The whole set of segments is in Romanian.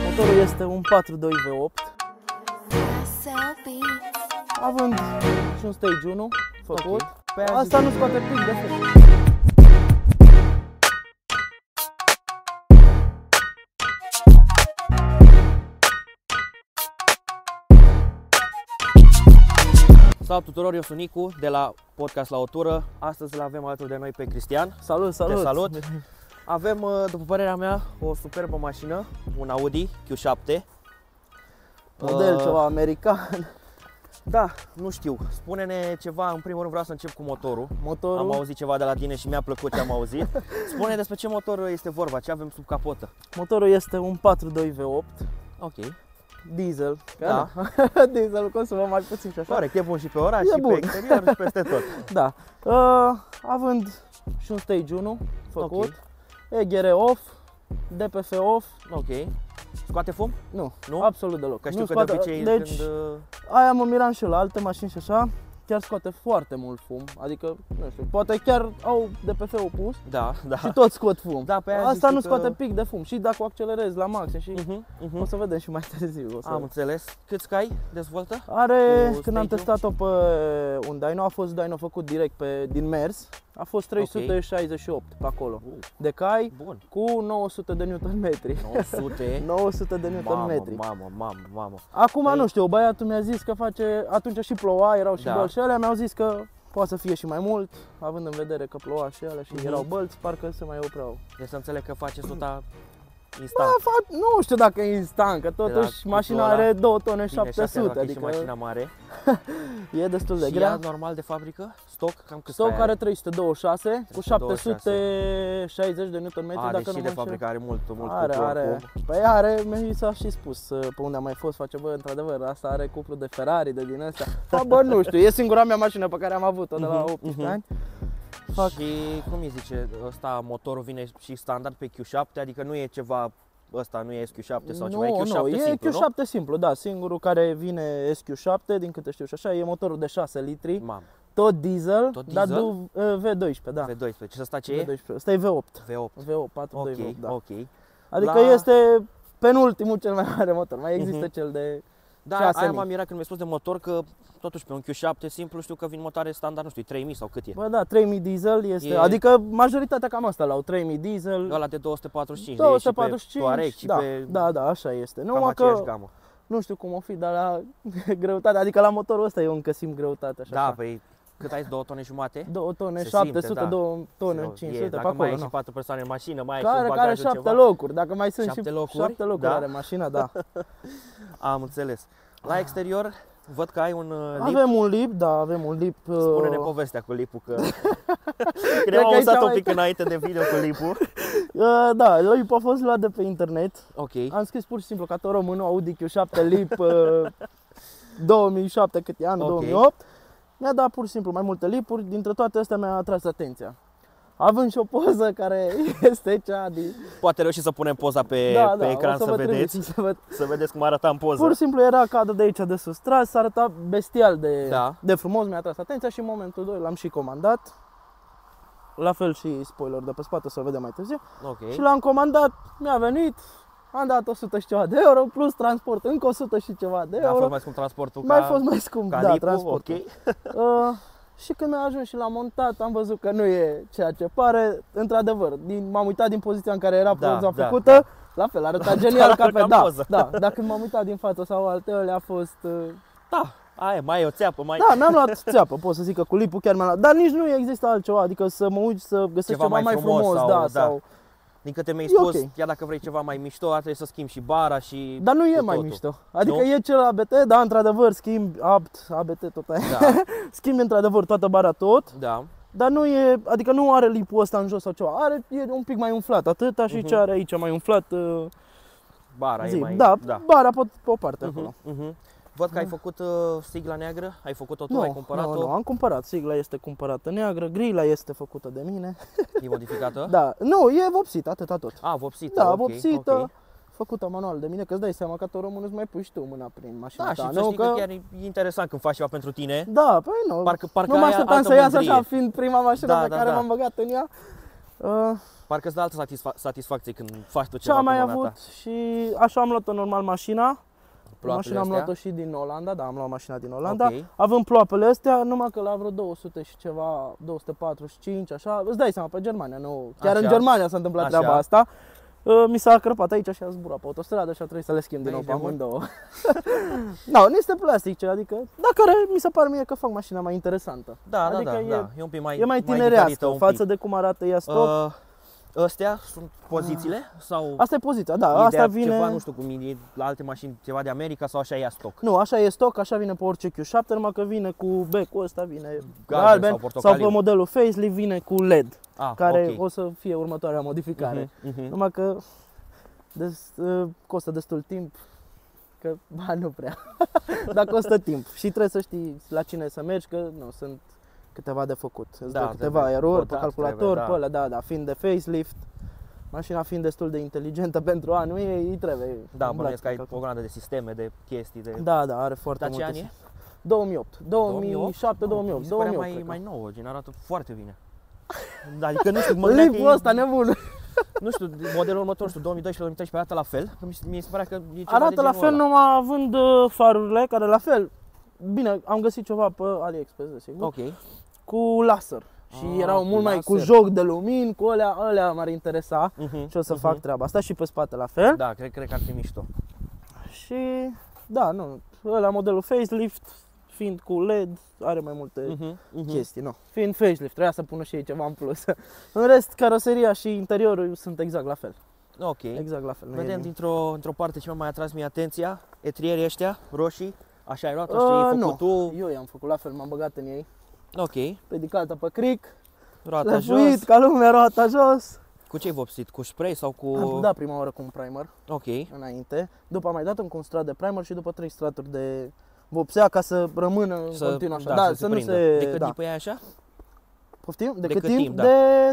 Motorul este un 4.2 V8, având și un stage 1 făcut. Okay. Asta nu scoate pic de fum. Salut tuturor, eu sunt Nicu de la Podcast la o tură. Astăzi îl avem alături de noi pe Cristian. Salut, salut! Te salut! Avem, după părerea mea, o superbă mașină, un Audi Q7. Model ceva american. Da, nu știu. Spune-ne ceva, în primul rând vreau să încep cu motorul. Motorul. Am auzit ceva de la tine și mi-a plăcut ce am auzit. Spune despre ce motor este vorba, ce avem sub capotă. Motorul este un 4.2 V8, Ok. diesel. Da. Diesel consumă mai puțin și așa. Corect, e bun și pe oraș, E și bun. pe exterior și peste tot. Da. Având și un stage 1 făcut, EGR off, DPF off. Ok. Scoate fum? Nu, absolut deloc. Că știu Nu că scoate, de obicei deci, când... aia mă miram și la alte mașini și așa, chiar scoate foarte mult fum, adică, nu știu, poate chiar au DPF-ul pus Da, da. și tot scot fum. Da, pe aia Asta nu zic scoate că... pic de fum și dacă o accelerezi la maxim și o să vedem și mai târziu. Am înțeles. Câți cai dezvoltă? Are, Cu când am stage-ul? testat-o pe un dyno, a fost dyno făcut direct din mers, a fost 368 pe acolo, de cai Bun. cu 900 de Nm. 900. 900 de Nm. Mamă. Acum Păi- nu știu, băiatul mi-a zis că face, atunci și ploua, erau și Da. bălți și alea, mi-au zis că poate să fie și mai mult, având în vedere că ploua și alea și erau bălți, parcă se mai opreau. Deci să înțeleg că face suta Da, instant. nu știu dacă e instant, că totuși cu mașina ăla- are 2 tone Bine, 700, și adică mașina mare. e destul de Și grea. ea normal de fabrică? Stock? Cam cât Stock stai are 326 cu 326. 760 de Nm, A, dacă deși nu de mă înșel. fabrică are mult Are, cuplu are. oricum. Păi are, mi s-a și spus pe unde am mai fost, face, bă, într-adevăr, asta are cuplu de Ferrari, de din astea. Da, bă, nu știu, e singura mea mașină pe care am avut-o de la 18 ani. Fac. Și cum îi zice, ăsta motorul vine și standard pe Q7, adică nu e ceva, ăsta nu e SQ7 sau ceva, e Q7 e simplu, Q7 simplu, da, singurul care vine SQ7, din câte știu și așa, e motorul de 6 litri, Mamă, tot diesel, Tot dar diesel? V12, da. V12, și ăsta ce e? V12, ăsta e V8. V8. V8, 4.2 Ok, V8, da. ok. Adică La- este penultimul cel mai mare motor, mai există cel de Da, 6.000. aia m-am mirat când mi-ai spus de motor, că totuși pe un Q7 simplu știu că vin motoare standard, nu știu, 3000 sau cât e? Bă, da, 3000 diesel este, E- adică majoritatea cam asta la 3000 diesel, Ăla de 245, 245, de e și pe Touareg și da, pe da, așa este. cam Numai aceeași că gamă. nu știu cum o fi, dar la greutate, adică la motorul ăsta eu încă simt greutate așa. Da, păi cât ai, 2 tone jumate? 2 tone Se 700, simte, da. 2 tone E, 500 pe dacă acolo, mai ai și nu. 4 persoane în mașină, mai ai și Care, un care bagaj 7 ceva. locuri, dacă mai sunt 7 și locuri? 7 locuri Da. are mașina, da. Am înțeles. La exterior, văd că ai un lip. Avem un lip, da, avem un lip. Spune-ne povestea cu lipul, că Cred ne-am că aici auzat un mai- pic înainte de video cu lipul. Da, lipul a fost luat de pe internet. Ok. Am scris pur și simplu ca tot românul Audi Q7 lip 2007, cât e anul, Ok. 2008. Mi-a dat pur și simplu mai multe lipuri, dintre toate astea mi-a atras atenția. Având și o poză care este cea din... Poate reuși să punem poza pe Da, ecran o să să vă vedeți. trimit, Să vedeți cum arăta în poză. Pur și simplu era cadă de aici de sus tras, s-a arătat bestial Da. de frumos, mi-a atras atenția și în momentul 2 l-am și comandat. La fel și spoiler de pe spate, o să vedem mai târziu. Ok. Și l-am comandat, mi-a venit, am dat 100 și ceva de euro, plus transport încă 100 și ceva de Da, a euro. fost mai scump transportul Mai ca, fost mai scump, ca da, lipul, transportul. ok. Și când a ajuns și l-am montat, am văzut că nu e ceea ce pare. Într-adevăr, m-am uitat din poziția în care era Da, poza da, făcută, da. la fel, arăta genial ca fel pe ca în da, poză. da, dacă m-am uitat din față sau altele, a fost... Da, aia, mai e o țeapă, mai... Da, mi-am luat țeapă, pot să zic că cu lipul chiar mi-am luat, dar nici nu există altceva, adică să mă uit să găsesc ceva mai frumos, sau- da, da. sau... Din câte mi-ai E spus, ok. chiar dacă vrei ceva mai mișto, ar trebui să schimbi și bara și... Dar nu e cu mai totul. mișto. Adică Nu? e cel ABT, da, într-adevăr, schimbi ABT tot aia. Da, Schimbi într-adevăr toată bara tot, da. dar nu e, adică nu are lipul ăsta în jos sau ceva, e un pic mai umflat, atâta și ce are aici mai umflat, Bara zi, e mai... da, bara pe o parte acolo. Văd că ai făcut sigla neagră, ai făcut-o tu, ai cumpărat-o, nu, am cumpărat, sigla este cumpărată neagră, grila este făcută de mine. e modificată? Da, nu, e vopsită, atâta tot. A, vopsită, Da, ok, vopsită, ok. făcută manual de mine, că îți dai seama că tot românul îți mai pui și tu mâna prin mașina Da, și ta, să nu? știi că chiar e interesant când faci ceva pentru tine. Da, păi nu, Parcă nu mă ai așteptam altă să iasă mândrie. așa, fiind prima mașină Da, pe da, care da. m-am băgat în ea. Parcă îți dă altă satisfacție când faci tot Ce ceva am mai cu mâna avut ta. și așa am luat-o normal mașina. Ploapele Mașina am astea? luat-o și din Olanda, da, am luat mașina din Olanda. Ok. Având ploapele astea, numai că la vreo 200 și ceva, 245, așa, îți dai seama, pe Germania, nu, chiar în Așa. Germania s-a întâmplat Așa. treaba asta. Mi s-a crăpat aici și a zburat pe autostradă și a trebuit să le schimb din nou Ai pe de mult. amândouă. Nu, niște plastice, adică, dar care mi se pare mie că fac mașina mai interesantă. Da, Adică da, e- da. E un pic mai E mai diferită tinerească un față pic. de cum arată ea stop. Astea sunt pozițiile sau Asta e poziția, da, e de asta vine... ceva, nu știu cum e la alte mașini, ceva de America sau așa e stock? Nu, așa e stock, așa vine pe orice Q7, numai că vine cu becul ăsta, vine Galben galben, sau sau portocaliu. pe modelul facelift vine cu LED, Ah, care ok. o să fie următoarea modificare. Numai că costă destul timp, că ba, nu prea, dar costă timp și trebuie să știi la cine să mergi, că nu, sunt câteva de făcut. Îți Da, dă câteva trebuie erori pe codat, calculator, trebuie, pe alea, da, fiind de facelift, mașina fiind destul de inteligentă pentru anul ei, îi trebuie. Da, îmi bănuiesc că ai place o grămadă de sisteme, de chestii, de... Da, da, are foarte Dar ce multe. an e? 2008, 2007, 2008, Mi se pare 2008. cred mai că. nouă, gen arată foarte bine. Adică nu știu, mă gândeam că Lipul e- ăsta nebun. Nu știu, modelul următor, nu știu, 2012-2013 arată la fel. Că mi se părea că e ceva Arată de la genul fel, ăla. numai având farurile, care la fel. Bine, am găsit ceva pe AliExpress, desigur, Ok. cu laser. Și Ah, erau cu mult mai cu laser. joc de lumini, cu alea m-ar interesa. Mhm, Și o să mhm. fac treaba asta și pe spate la fel. Da, cred că ar fi mișto. Și da, nu, ăla modelul facelift, fiind cu LED, are mai multe Mhm, mhm. chestii, nu. Fiind facelift, trebuia să pună și ei ceva în plus. În rest, caroseria și interiorul sunt exact la fel. Ok. Exact la fel. nu e Vedem nimic. într-o parte ce m-a mai atras mie atenția, etrierii ăștia, roșii, așa ai luat, așa ai Nu, făcut tu. eu i-am făcut la fel, m-am băgat în ei. Ok, Predicată pe cric, roata jos. lefuit ca lumea, roata jos. Cu ce ai vopsit? Cu spray sau cu... Am dat prima oară cu un primer Ok. înainte, după am mai dat încă un strat de primer și după 3 straturi de vopsea ca să rămână în continuu așa. Da, să nu prindă. se... De cât da. timp e aia așa? Poftim? De De cât cât timp? timp, da. De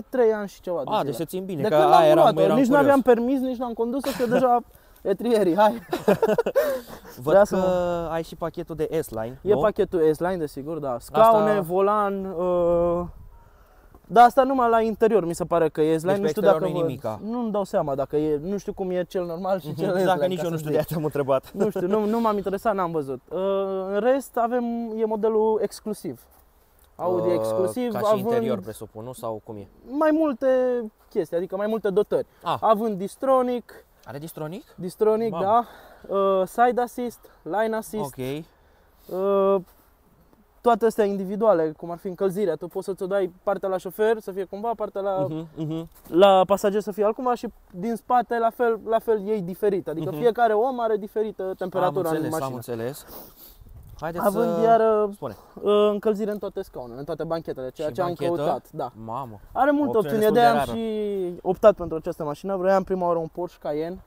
3 ani și ceva. A, deci se țin bine, de că când am aia eram luat-o, nici nu curios. aveam permis, nici n-am condus-o, că deja etrierii, hai. Văd Vrea că să ai și pachetul de S-Line, E nu? pachetul S-Line, desigur, da. Scaune, Asta- volan, da, asta numai la interior mi se pare că e S-Line, Deci pe nu știu exterior dacă nu-i nimica. nu-mi dau seama dacă e, nu știu cum e cel normal și cel S-Line. Dacă nici ca eu nu să știu, zic. de aia am întrebat. Nu știu, nu m-am interesat, n-am văzut. În rest e modelul exclusiv. Audi exclusiv, Ca și având interior, presupun, nu? Sau cum e? mai multe chestii, adică mai multe dotări. Ah, Având Distronic, are distronic? da, Mamă. Side Assist, Line Assist, Ok. toate astea individuale, cum ar fi încălzirea. Tu poți să-ți o dai partea la șofer să fie cumva, partea la pasager să fie altcumva și din spate la fel ei diferit. Adică fiecare om are diferită temperatură în Am mașină. înțeles. Haideți Având să... iar Spune. încălzire în toate scaunele, în toate banchetele, ceea Și ce am banchetă? căutat. Da. Mamă. Are multe Opțiune opțiuni, destul de am de rară. și optat pentru această mașină. Vroiam prima oară un Porsche Cayenne.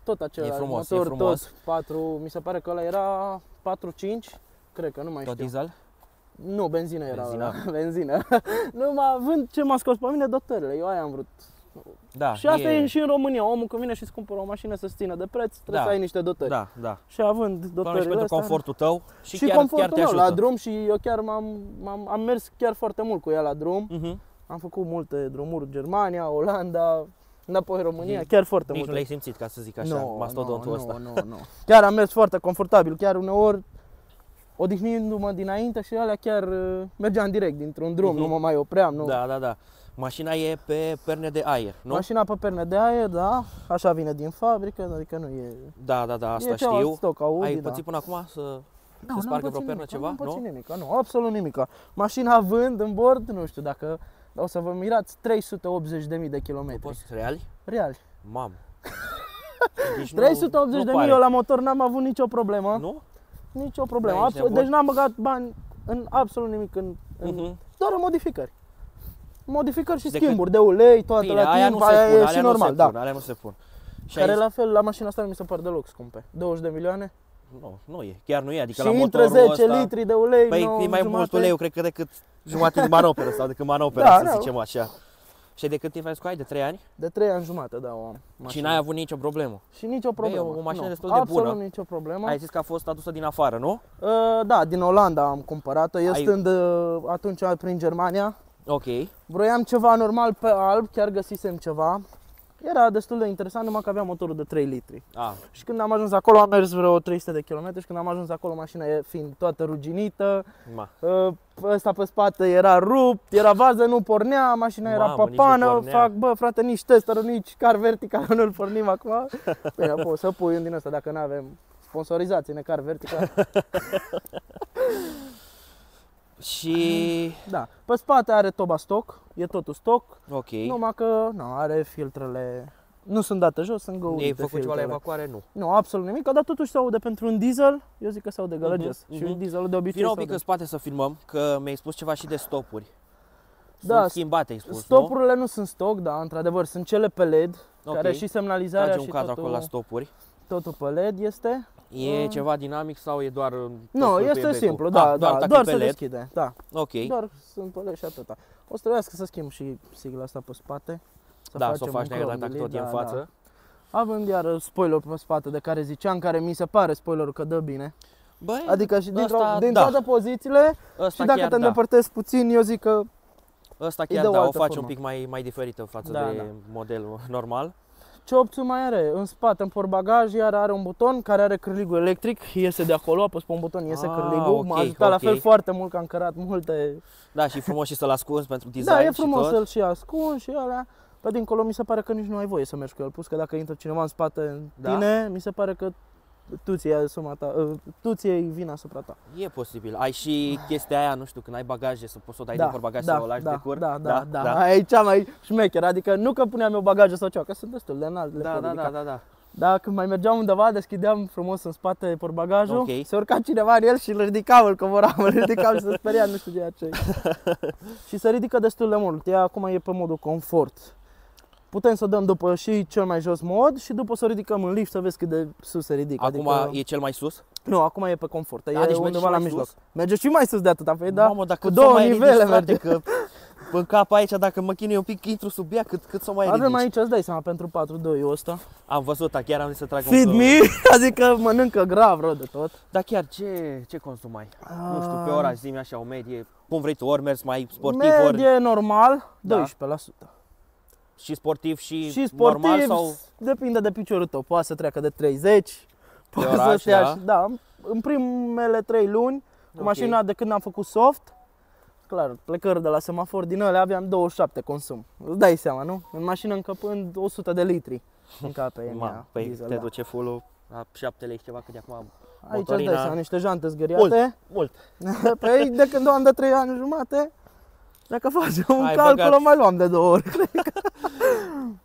Tot același frumos, motor, e frumos. tot 4, mi se pare că ăla era 4.5, cred că, nu mai Tot știu. diesel? Nu, benzină era Benzină. ăla, benzină. Numai vând ce m-a scos pe mine, dotările, eu aia am vrut. Da. Și asta e și în România, omul când vine și îți cumpără o mașină să-ți țină de preț, trebuie Da. să ai niște dotări. Da, da. Și având Până și dotările pentru astea, confortul tău și, și chiar confortul te meu ajută. la drum și eu chiar am mers chiar foarte mult cu ea la drum. Mhm. Am făcut multe drumuri, Germania, Olanda, înapoi România, Nici- chiar foarte Nici nu multe. le-ai simțit, ca să zic așa, mastodontul ăsta. Nu. Chiar am mers foarte confortabil, chiar uneori odihnindu-mă dinainte și alea chiar mergeam direct dintr-un drum, nu mă mai opream. Nu. Da, da, da. Mașina e pe perne de aer, nu? Mașina pe perne de aer, da, așa vine din fabrică, adică nu e... Da, da, da, asta e ceva știu. stoc, Audi, Ai da. pățit până acum să Nu, spargă n-am vreo pățit pernă nimic, ceva? Nu am pățit Nu? nimic, nu, absolut nimic. Mașina având în bord, nu știu dacă o să vă mirați, 380.000 de kilometri. Poți reali? Reali. Mamă. Deci 380.000 pare. eu la motor n-am avut nicio problemă. Nu? Nicio problemă. Da, ești Absolut, nebun. deci n-am băgat bani în absolut nimic, Mhm. doar în modificări. Modificări și De cât- schimburi de ulei, toate Bine, la aia timp, nu se aia pun, e alea și nu normal, se da. pun, alea nu se pun. Și Care aici- la fel, la mașina asta nu mi se par deloc scumpe. 20 de milioane. Nu e, chiar nu e, adică Și la intră motorul 10 ăsta... litri de ulei, Păi nouă e mai jumate. mult ulei, eu cred că decât jumătate din manoperă sau decât manoperă, Da, să da. zicem așa. Și de cât timp ai scoai? De 3 ani? De 3 ani jumate, da, o am. Și mașină. n-ai avut nicio problemă. Și nicio problemă. o mașină nu, destul de absolut bună. nicio problemă. Ai zis că a fost adusă din afară, nu? Da, din Olanda am cumpărat-o. Eu Ai- stând atunci prin Germania, Ok. Vroiam ceva normal pe alb, chiar găsisem ceva. Era destul de interesant, numai că avea motorul de 3 litri. Și când am ajuns acolo, am mers vreo 300 de km și când am ajuns acolo, mașina fiind toată ruginită, ăsta pe spate era rupt, era vază, nu pornea, mașina era papană, bă frate, nici testerul, nici car vertical nu-l pornim acum. Bine, poți să pui un din ăsta dacă nu avem sponsorizație, car vertical. Și... Da, pe spate are toba stock, e totul stock, numai că are filtrele, nu sunt date jos, sunt găurite. Ei făcut ceva la evacuare? Nu. Nu, absolut nimic, dar totuși se aude pentru un diesel, eu zic că se aude gălăgios. Și dieselul de obicei. Vino un pic în spate să filmăm, că mi-ai spus ceva și de stopuri. Da, sunt schimbate, ai spus, stopurile nu sunt stock, da, într-adevăr, sunt cele pe LED, care și semnalizarea și totul. Acolo la stopuri. Totul pe LED este. E ceva dinamic sau e doar... Nu, este simplu, da, doar se deschide. Da. Doar sunt pe LED și atâta. O să trebuiască să schimb și sigla asta pe spate. Să o faci negru dacă tot e în față. Având iar spoiler pe spate de care ziceam, care mi se pare spoilerul că dă bine. Băi, adică și din toate pozițiile și dacă te îndepărtezi puțin, eu zic că ăsta chiar o faci un pic mai diferită față de modelul normal. Ce opțiuni mai are? În spate, în portbagaj, iar are un buton care are cârligul electric, iese de acolo, apăs pe un buton, iese cârligul. M-a ajutat la fel foarte mult, că am cărat multe... Da, și frumos și să-l ascunzi pentru design. Da, e frumos să-l și ascunzi și alea. Pe dincolo mi se pare că nici nu ai voie să mergi cu el, plus că dacă intră cineva în spate în tine, mi se pare că tu ți-ai vina asupra ta. E posibil. Ai și chestia aia, nu știu, când ai bagaje, să poți să o dai din portbagaj să o lași de cur. Da. Aia e cea mai șmecheră, adică nu că puneam eu bagaje sau ceva, că sunt destul de înalt. Da. Dar când mai mergeam undeva, deschideam frumos în spate portbagajul, se urca cineva în el și îl ridicam, îl coboram, și se speria, nu știu de ce. Și se ridică destul de mult, ea acum e pe modul confort. Putem să dăm după și cel mai jos mod și după să o ridicăm în lift să vezi cât de sus se ridică. Acum e cel mai sus? Nu, acum e pe confort, e deci undeva la mijloc. Merge și mai sus de atâta, păi da, mamă, cu două nivele merge. Că în cap aici, dacă mă chinui un pic, intru sub ea, cât să mai ridici. Avem aici, îți dai seama, pentru 4-2 ăsta. Am văzut, chiar am zis să trag Feed me, adică mănâncă grav rău de tot. Dar chiar ce consumai? Nu știu, pe ora zi-mi așa o medie, cum vrei tu, ori mergi mai sportiv, medie normal, 12%. Și sportiv și sportiv, normal sau? Depinde de piciorul tău, poate să treacă de 30, poate să stea, în primele 3 luni, cu mașina de când am făcut soft, clar, plecări de la semafor, din alea aveam 27 consum. Îți dai seama, nu? În mașină încăpând 100 de litri în cape. Păi diesel, te duce full-ul la 7 lei ceva, că de acum aici îți dai seama, niște jante zgâriate. Mult. Păi de când o am de 3 ani jumate, dacă facem un calcul, o mai luam de 2 ori.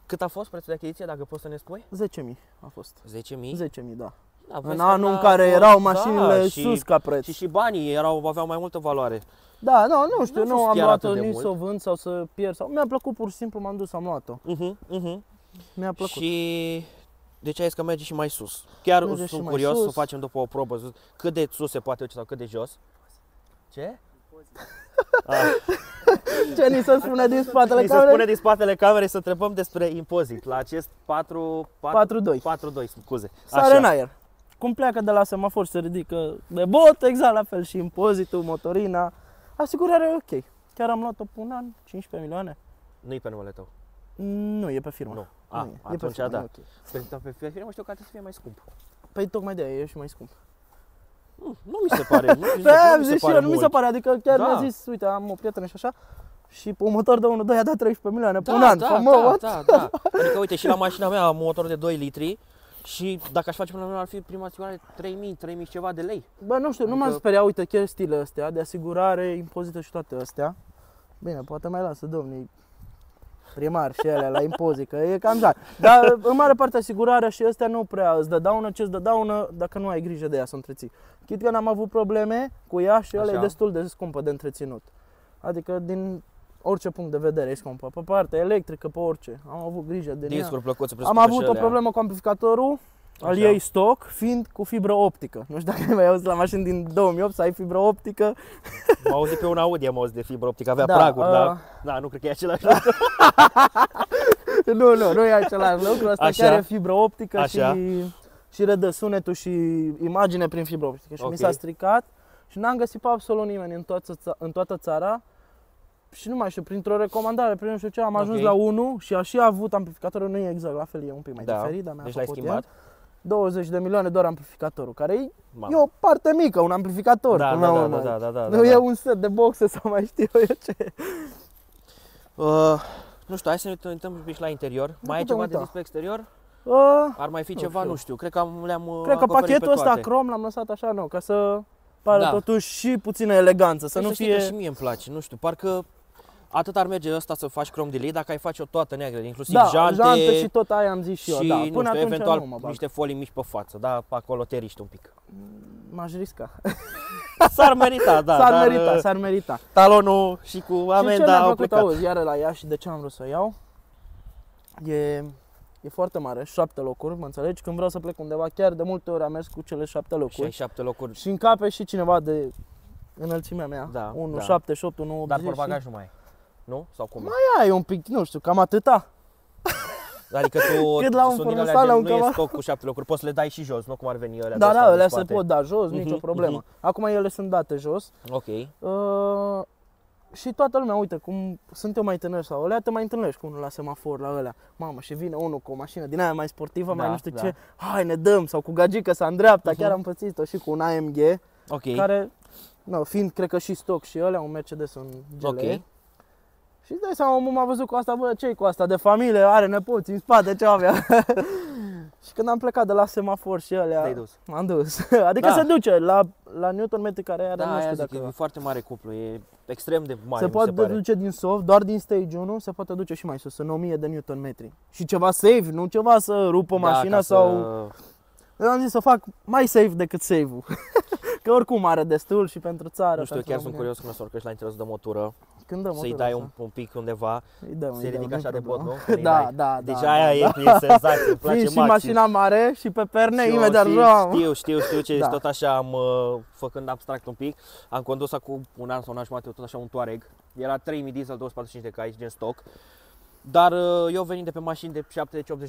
Cât a fost prețul de achiziție, dacă poți să ne spui? 10.000 a fost. 10.000? 10.000, da. În anul în care erau mașinile sus ca preț. Și banii aveau mai multă valoare. Da, nu știu, nu am luat-o nici să o vând sau să pierd. Mi-a plăcut pur și simplu, m-am dus, am luat-o. Mi-a plăcut. Și deci ai zis că merge și mai sus. Chiar sunt curios să facem după o probă, cât de sus se poate sau cât de jos. Ce? Ce ni se spune din spatele camerei? Se spune din spatele camerei să întrebăm despre impozit la acest 4.2, scuze. Sare în aer. Cum pleacă de la semafor se ridică de bot, exact la fel și impozitul, motorina. Asigurarea e ok. Chiar am luat-o pe un an, 15 milioane. Nu-i pe numele tău? Nu, e pe firmă. Nu. Atunci da. Pe firmă știu că trebuie să fie mai scump. Păi tocmai de-aia e și mai scump. Nu mi se pare, nu mi se pare, adică chiar mi-a zis, uite, am o prietenă și așa, și pe un motor de 1.2 a dat 13 milioane pe un an. Da. Adică uite, și la mașina mea am un motor de 2 litri și dacă aș face până la mine ar fi prima asigurare 3.000 ceva de lei. Bă, nu știu, nu m-am speriat, uite, chestiile astea de asigurare, impozite și toate astea. Bine, poate mai lasă domnii primari și ele la impozit, că e cam jar. Dar în mare parte asigurarea și astea nu prea îți dă daună, ce îți dă daună dacă nu ai grijă de ea să o întreții. Chit că n-am avut probleme cu ea și ea e destul de scumpă de întreținut. Adică din orice punct de vedere e scumpă. Pe partea electrică, pe orice. Am avut grijă de ea. Am avut o problemă cu amplificatorul al ei stock, fiind cu fibră optică. Nu știu dacă ai mai auzit la mașini din 2008 să ai fibră optică. M-am auzit pe un Audi, am auzit de fibră optică, avea praguri, dar nu cred că e același lucru. Nu e același lucru, asta chiar e fibră optică și redă sunetul și imagine prin fibră optică. Și mi s-a stricat și n-am găsit pe absolut nimeni în toată țara și nu mai știu, printr-o recomandare, prin nu știu ce, am ajuns la 1 și a și avut amplificatorul, nu e exact la fel, e un pic mai diferit, dar mi-a deci l-ai făcut schimbat? 20 de milioane doar amplificatorul, care e o parte mică, un amplificator. Da. Nu e un set de boxe sau mai știu eu ce. Nu știu, hai să ne uităm un pic la interior. Mai ai ceva de zis pe exterior? Ar mai fi ceva, nu știu. Cred că le-am Cred că pachetul ăsta crom l-am lăsat așa, nu, ca să pară totuși și puțină eleganță, să nu fie... Și mie îmi place, nu știu, parcă atât ar merge ăsta să faci crom de lei, dacă ai face o toată neagră, inclusiv jante și tot aia am zis și eu, da. Până știu, eventual nu mă bag. niște folii mici pe față, da, pe acolo te riști un pic. M-aș risca. S-ar merita, da. S-ar merita. Talonul și cu amenda au plecat. Auzi, iară la ea și de ce am vrut să o iau? E foarte mare, 7 locuri, mă înțelegi? Când vreau să plec undeva, chiar de multe ori am mers cu cele 7 locuri. Și ai 7 locuri. Și încape și cineva de înălțimea mea, 1,78, 1,80. Dar portbagaj nu mai ai, nu? Sau cum? Mai ai un pic, nu știu, cam atâta. Adică tu cât la un fornosal, nu e stoc cu 7 locuri, poți să le dai și jos, nu cum ar veni alea. Da, alea se pot da jos, nicio problemă. Acum ele sunt date jos. Ok. Și toată lumea, uite, cum sunt eu mai tânăr sau alea, te mai întâlnești cu unul la semafor, la alea. Mamă, și vine unul cu o mașină din aia mai sportivă, mai nu știu ce, hai ne dăm, sau cu gagică să îndreapta, chiar am pățit-o și cu un AMG, care, fiind, cred că și stoc și alea, un Mercedes, un GLE. Și îți dai seama, omul m-a văzut cu asta, bă, ce-i cu asta, de familie, are nepoți în spate, ce avea. Și când am plecat de la semafor și alea, m-am dus. Adică se duce la Newton metri care are, nu știu dacă... e foarte mare cuplu, e extrem de mare, se poate duce din soft, doar din stage 1, se poate duce și mai sus, în 1000 de Newton metri. Și ceva safe, nu ceva să rupă mașina sau... Eu am zis să fac mai safe decât save-ul. Că oricum are destul și pentru țară. Nu știu, chiar sunt curios când o să urcăști la interior să dă motoră. Să-i dai un pic undeva, se ridică așa de bot, nu? Da. Deci aia e senzație, îmi place maxim. Și mașina mare și pe perne, imediat Știu ce tot așa făcând abstract un pic, am condus acum un an sau un an jumătate tot așa un Touareg. Era 3000 diesel, 245 de cai, gen stock. Dar eu venind de pe mașini de 70-80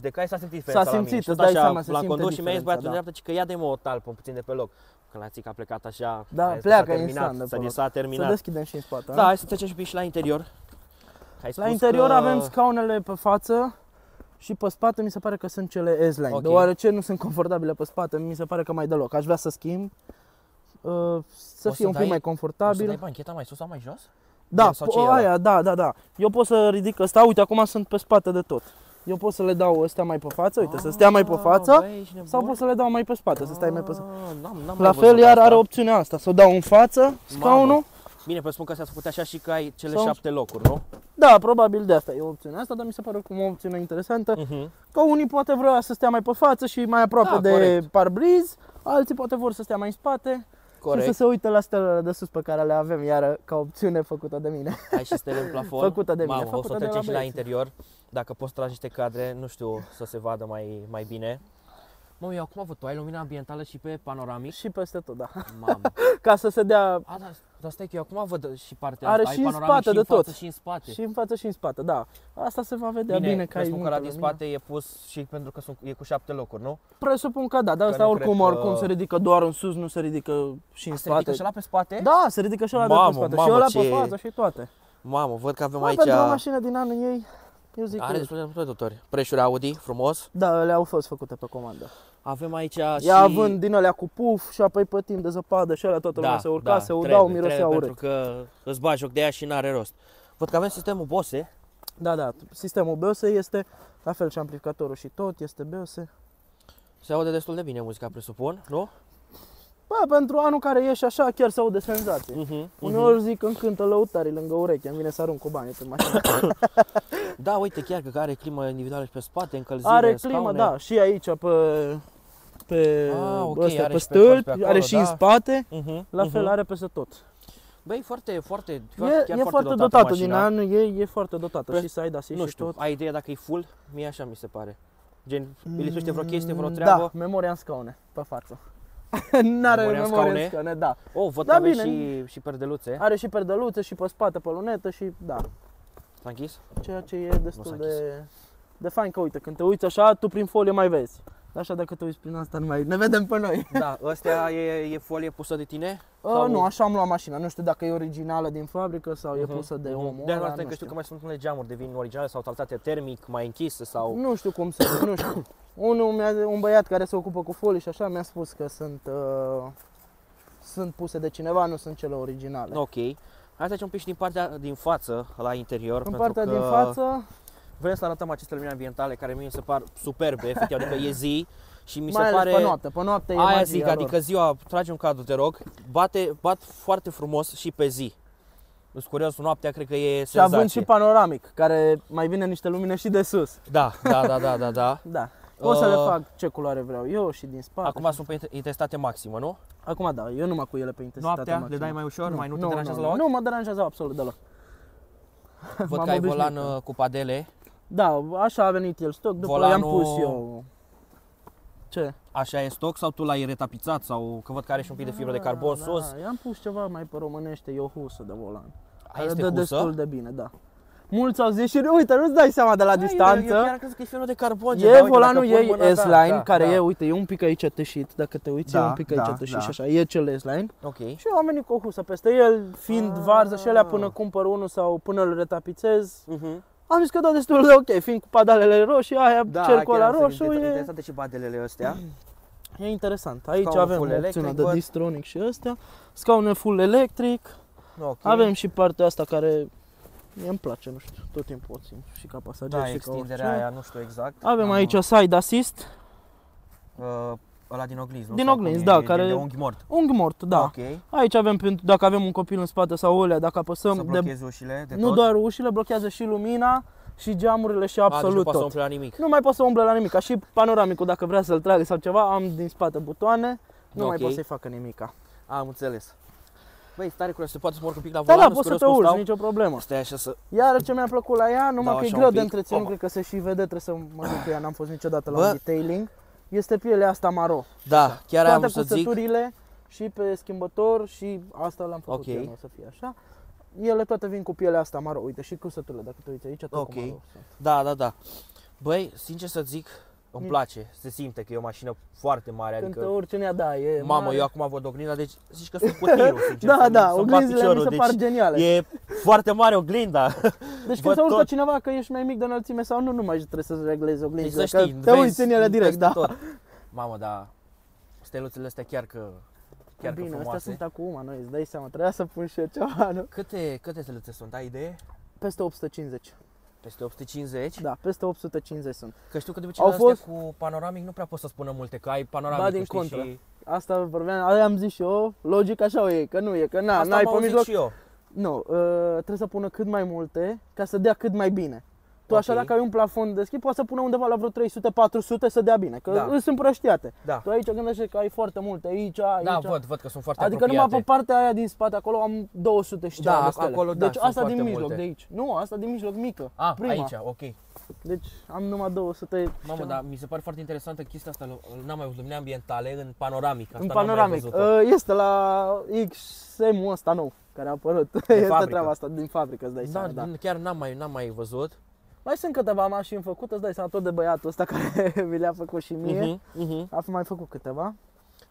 de cai, s-a simțit diferența la mine. Îți dai seama, se l-am simte condus și mi-a zis băiatul de dreapta că ia de-mă o talpă puțin de pe loc. Când la țic a plecat așa, pleacă instant. S-a terminat. Să deschidem și în spate. Da, hai să trecem și la interior. La interior avem scaunele pe față și pe spate mi se pare că sunt cele S-Line. Deoarece nu sunt confortabile pe spate, mi se pare că mai deloc. Aș vrea să schimb, să fie un pic mai confortabil. Poți să dai bancheta mai sus sau mai jos? Da, da. Eu pot să ridic ăsta, uite, acum sunt pe spate de tot. Eu pot să le dau ăstea mai pe față, uite, să stea mai pe față, sau pot să le dau mai pe spate, să stai mai pe spate. La fel, iar are opțiunea asta, să o dau în față, scaunul. Bine, presupun că s-a făcut așa și că ai cele 7 locuri, nu? Da, probabil de asta e opțiunea asta, dar mi se pare cum o opțiune interesantă. Că unii poate vrea să stea mai pe față și mai aproape de parbriz, alții poate vor să stea mai în spate. Și să se uite la stelele de sus pe care le avem, iar ca opțiune făcută de mine. Ai și stele în plafon? Făcută de mine. O să trecem și la interior. Dacă poți trage niște cadre, nu știu, să se vadă mai bine. Mă, eu acum văd, tu ai lumina ambientală și pe panoramic? Și peste tot, da. Mamă. Ca să se dea... Dar stai că eu acum văd și partea asta. Are și în spate de tot. Și în spate. Și în față și în spate, da. Asta se va vedea bine că ai că la din spate e pus și pentru că e cu 7 locuri, nu? Presupun că da, dar asta oricum se ridică doar în sus, nu se ridică și în spate. Se ridică și ăla pe spate? Da, se ridică și ăla pe spate. Și ăla pe față și toate. Mamă, văd că avem aici... Pentru o mașină din anul ei, eu zic are destul de producători. Preșuri Audi, frumos. Da, le au fost făcute pe comandă. Avem aici și... având din alea cu puf și apoi pe timp de zăpadă și alea toată lumea se urca, se udau, miroseau urât. Pentru că îți bagi joc de ea și n-are rost. Văd că avem sistemul Bose. Da, sistemul Bose este la fel și amplificatorul și tot este Bose. Se aude destul de bine muzica, presupun, nu? Bă, pentru anul care e și așa, chiar se aude senzație. Uneori zic că îmi cântă lăutarii lângă ureche, îmi vine să arunc cu banii pe mașină. Da, uite, chiar că are climă individuală și pe spate, încălzire, are climă, scaune. Da, și aici pe stâlpi, are și în spate, la fel are peste tot. Băi, foarte foarte dotată din an, e foarte dotată și side assist și tot. Ai idee dacă e full? Mie așa mi se pare. Gen, îi lipsește vreo chestie, vreo treabă? Da, memoria în scaune, pe față. N-are memoria în scaune, da. Văd că aveți și perdeluțe. Are și perdeluțe și pe spate, pe lunetă și da. S-a închis? Ceea ce e destul de fain, că uite, când te uiți așa, tu prin folie mai vezi. Așa dacă te uiți prin asta nu mai ne vedem pe noi. Da, astea e folie pusă de tine? Nu, așa am luat mașina. Nu știu dacă e originală din fabrică sau e pusă de omul De ăla, asta nu că știu că mai sunt unele geamuri de vin originale sau tratate termic, mai închise sau... Nu știu cum să zic, nu știu. Un băiat care se ocupă cu folii și așa mi-a spus că sunt puse de cineva, nu sunt cele originale. Ok. Hai să facem un pic și din partea din față, la interior. În partea din față... Vrem să arătăm aceste lumini ambientale care mie mi se par superbe, efectiv, adică e zi și mi se mai pare... ales pe noapte e aia magia zic, lor. adică ziua, trage un cadru, te rog, bat foarte frumos și pe zi. Sunt curios, noaptea cred că e Și senzație. având și panoramic, care mai vine niște lumine și de sus. Da. Da. Pot să le fac ce culoare vreau eu și din spate. Acum sunt pe intensitate maximă, nu? Acum da, eu numai cu ele pe intensitate Noaptea maximă. le dai mai ușor, nu te deranjează la ochi? Nu mă deranjează absolut deloc. Văd că ai volan cu padele. Da, așa a venit el stoc, după Volanul... i-am pus eu. Ce? Așa e stoc sau tu l-ai retapizat sau că văd că are și un pic de fibră de carbon sus? I-am pus ceva mai pe românește, e o husă de volan. Este dă husă? destul de bine, da. Mulți au zis și uite, nu-ți dai seama de la distanță. Eu chiar cred că e fibră de carbon. E volanul ei S-Line, care da. e, uite, e un pic aici tâșit, dacă te uiți, e un pic aici tâșit și așa, e cel S-Line. Ok. Și eu am venit cu o husă peste el, fiind varză și alea până cumpăr unul sau până îl retapizez. Am zis că da, destul de ok, fiind cu padalele roșii, aia cercul ăla roșu e... interesante și badelele astea. E interesant. Aici Scaunul avem full opțiunea electric, de văd. Distronic și astea. Scaune full electric. Okay. Avem și partea asta care mie îmi place, nu știu, tot timpul o țin și ca pasager Da, și ca extinderea orice. aia, nu știu exact. Avem aici side assist. Ăla din oglinzi, nu? Din Sau oglinzi, cum e, da, care... de unghi mort. Unghi mort, da. Ok. Aici avem, dacă avem un copil în spate sau alea, dacă apăsăm... Să blochezi ușile de nu tot? doar ușile, blochează și lumina și geamurile și absolut deci nu poate să tot. umple la nimic. Nu mai poate să umble la nimic, ca și panoramicul, dacă vrea să-l tragă sau ceva, am din spate butoane, nu mai pot să-i facă nimica. Am înțeles. Băi, stare curios, se poate să mă urc un pic la Da, volan? da, poți să te urci, nicio problemă. Stai așa să... Iar ce mi-a plăcut la ea, numai Dau că e așa greu un de pic. întreținut, Opa. cred că se și vede, trebuie să mă duc cu ea, n-am fost niciodată la Bă. un detailing. Este pielea asta maro. Da, chiar am Toate să zic. cusăturile și pe schimbător și asta l-am făcut eu, nu o să fie așa. Ele toate vin cu pielea asta maro, uite și cusăturile, dacă te uiți aici, tot Ok. cu maro sunt. Da. Băi, sincer să zic, îmi place, se simte că e o mașină foarte mare, Când adică... te urci în ea, da, e Mamă, mare. eu acum văd oglinda, deci zici că sunt cu tirul, sincer. Da, da, să-mi bat oglinzile mi piciorul, se par geniale. E foarte mare oglinda. Deci văd când se urcă tot. cineva că ești mai mic de înălțime sau nu mai trebuie să reglezi Deci oglinzile, să că știi, te uiți în ele direct, da. tot. Mamă, da, steluțele astea chiar că Bine, astea frumoase. sunt acum, noi îți dai seama, trebuia să pun și eu ceva, nu? Câte steluțe sunt, ai idee? Peste 850. Peste 850? Da, peste 850 sunt. Că știu că de obicei Au astea fost- cu panoramic nu prea pot să spună multe, că ai panoramic, Ba, din știi, contră. și... Asta vorbeam, aia am zis și eu, logic așa o e, că nu e, că Asta n-ai am pe auzit mijloc. și eu. Nu, trebuie să pună cât mai multe ca să dea cât mai bine. Tu Ok. așa dacă ai un plafon deschis, poți să pună undeva la vreo 300-400 să dea bine, că Da. îți sunt prăștiate. Da. Tu aici gândește că ai foarte multe, aici, aici. Da, văd că sunt foarte Adică apropiate. numai pe partea aia din spate acolo am 200 și Da, ceva de stele. acolo, da, deci sunt asta din foarte mijloc, multe. de aici. Nu, asta din mijloc mică. A, prima. aici, ok. Deci am numai 200 și Mamă, ceva. dar mi se pare foarte interesantă chestia asta, n-am mai văzut lumini ambientale în panoramic. Asta În n-am mai panoramic. văzut-o. Este la XM-ul ăsta nou care a apărut. Este fabrică. treaba asta din fabrică, îți dai seama, da. Chiar n-am mai văzut. Mai sunt câteva mașini făcute, îți dai seama tot de băiatul ăsta care mi le-a făcut și mie. A mai făcut câteva.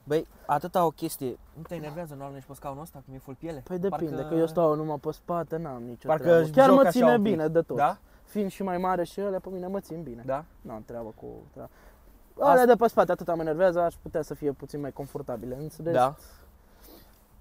Băi, atâta o chestie. Nu te enervează, nu aluneci pe scaunul ăsta, cum e full piele? Păi depinde, că eu stau numai pe spate, n-am nicio Parcă treabă. își Chiar joc mă așa ține un pic. bine de tot. Da? Fiind și mai mare și ele, pe mine mă țin bine. Da? N-am treabă cu treaba. Alea de pe spate atâta mă enervează, aș putea să fie puțin mai confortabile. În rest, Da.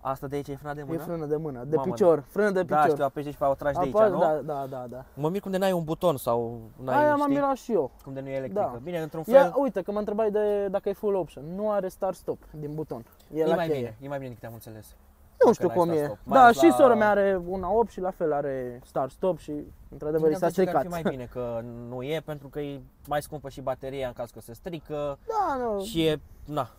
Asta de aici e frâna de e mână? frână de mână, de Mamă, picior, frână de Da, picior. știu, apeși și pe o tragi de aici, Apoi, nu? Da. Mă mir cum de n-ai un buton sau n-ai, Aia m-am știi? mirat și eu. Cum de nu e electrică. Da. Bine, într-un fel, Ia, uite, că mă întrebai de dacă e full option. Nu are start-stop din buton. E la mai cheie. bine, e mai bine decât am înțeles. Nu Dacă știu n-ai cum e. start-stop. Mai Da, ales și la- sora mea are una 8 și la fel are start-stop și într-adevăr i s-a Ar stricat. fi mai bine că nu e, pentru că e mai scumpă și bateria în caz că se strică Da, nu, și e, na,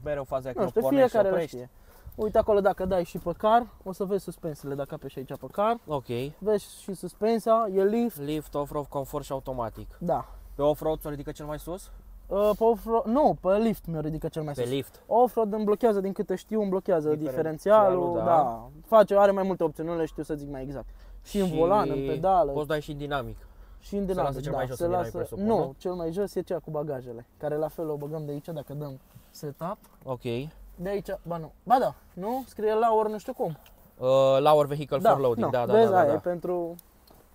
mereu faza că nu nu știu, pornești și fiecare le oprești. știe. Uite acolo dacă dai și pe car, o să vezi suspensiile dacă apeși aici pe car. Ok. Vezi și suspensia, e lift, Lift, off-road, confort și automatic. da. Pe off-road se ridică cel mai sus? Pe off-road, nu, pe lift mi-o ridică cel mai Pe sus. lift. Off-road îmi blochează, din câte știu, îmi blochează Diferențialul, diferențialul, da. da. Are mai multe opțiuni, nu le știu să zic mai exact. Și în volan, în pedală. Poți dai și dinamic. Și în Se lasă cel mai jos din aia, presupun, nu? Cel mai jos e cea cu bagajele, care la fel o băgăm de aici dacă dăm setup. Ok. De aici, ba da, nu? Scrie Lauer nu știu cum. Lauer Vehicle for Loading, da. Vezi, aia e pentru...